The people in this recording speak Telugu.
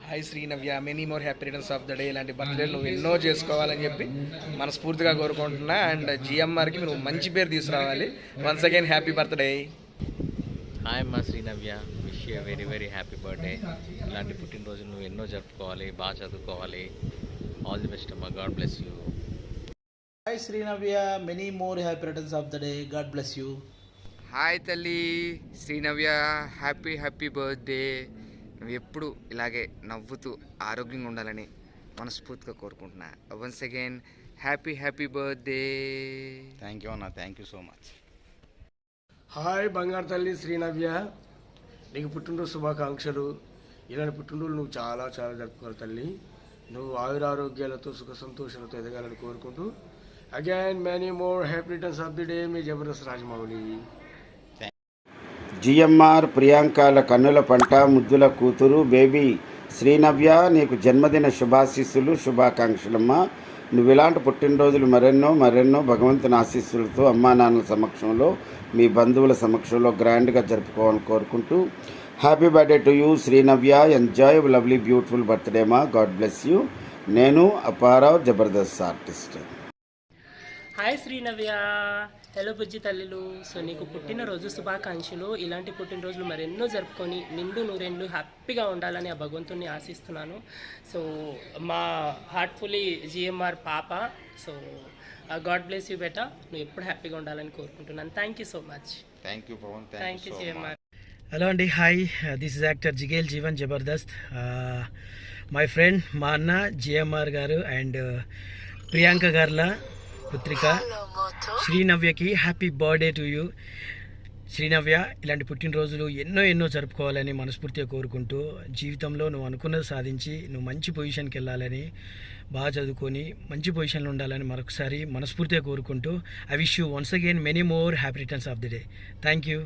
Hi Srinavya, many more happy returns of the day. ఇలాంటి బర్త్డే నువ్వు ఎన్నో చేసుకోవాలని చెప్పి మనస్ఫూర్తిగా కోరుకుంటున్నా. అండ్ జిఎంఆర్కి నువ్వు మంచి పేరు తీసుకురావాలి. Once again happy birthday. Hi అమ్మా Srinavya, wish you very very happy birthday. ఇలాంటి పుట్టినరోజులు నువ్వు ఎన్నో జరుపుకోవాలి, బాగా చదువుకోవాలి. ఆల్ ది బెస్ట్ అమ్మా, God bless you. Hi Srinavya, many more happy returns of the day, God bless you. Hi తల్లి శ్రీనవ్య, హ్యాపీ హ్యాపీ బర్త్డే. నువ్వు ఎప్పుడు ఇలాగే నవ్వుతూ ఆరోగ్యంగా ఉండాలని మనస్ఫూర్తిగా కోరుకుంటున్నా. Once again happy happy birthday. Thank you అన్న, thank you so much. Hi బంగారు తల్లి శ్రీనవ్య, నీకు పుట్టినరోజు శుభాకాంక్షలు. ఇలాంటి పుట్టినరోజు నువ్వు చాలా చాలా జరుపుకోవాలి తల్లి. నువ్వు ఆయురారోగ్యాలతో సుఖ సంతోషాలతో ఎదగాలని కోరుకుంటూ again many more happy returns of the day, మీ జబర్దస్త్ రాజమౌళి. జిఎంఆర్ ప్రియాంకల కన్నుల పంట ముద్దుల కూతురు బేబీ శ్రీనవ్య, నీకు జన్మదిన శుభాశీస్సులు, శుభాకాంక్షలమ్మా. నువ్వు ఇలాంటి పుట్టినరోజులు మరెన్నో మరెన్నో భగవంతుని ఆశీస్సులతో అమ్మా నాన్నల సమక్షంలో, మీ బంధువుల సమక్షంలో గ్రాండ్గా జరుపుకోవాలని కోరుకుంటూ happy birthday to you Srinavya. Enjoy lovely beautiful birthday మా, గాడ్ బ్లెస్ యూ. నేను Apparao, Jabardasth artist. Hi Srinavya, hello బుజ్జి తల్లులు. సో నీకు పుట్టినరోజు శుభాకాంక్షలు. ఇలాంటి పుట్టినరోజులు మరెన్నో జరుపుకొని నిండు నూరేళ్ళు హ్యాపీగా ఉండాలని ఆ భగవంతుని ఆశిస్తున్నాను. సో మా హార్ట్ఫుల్లీ జిఎంఆర్ పాప. సో గాడ్ బ్లెస్ యూ బేటా, నువ్వు ఎప్పుడు హ్యాపీగా ఉండాలని కోరుకుంటున్నాను. Thank you so much. Thank you Pavan, thank you GMR. Hello అండి, hi, this is actor Jigel Jeevan Jabardasth. My friend మా అన్న జిఎంఆర్ గారు అండ్ ప్రియాంక గార్ల పుత్రిక శ్రీనవ్యకి happy birthday to you. Srinavya, ఇలాంటి పుట్టినరోజులు ఎన్నో ఎన్నో జరుపుకోవాలని మనస్ఫూర్తిగా కోరుకుంటూ, జీవితంలో నువ్వు అనుకున్నది సాధించి నువ్వు మంచి పొజిషన్కి వెళ్ళాలని, బాగా చదువుకొని మంచి పొజిషన్లో ఉండాలని మరొకసారి మనస్ఫూర్తిగా కోరుకుంటూ I wish you once again many more happy returns of the day. Thank you.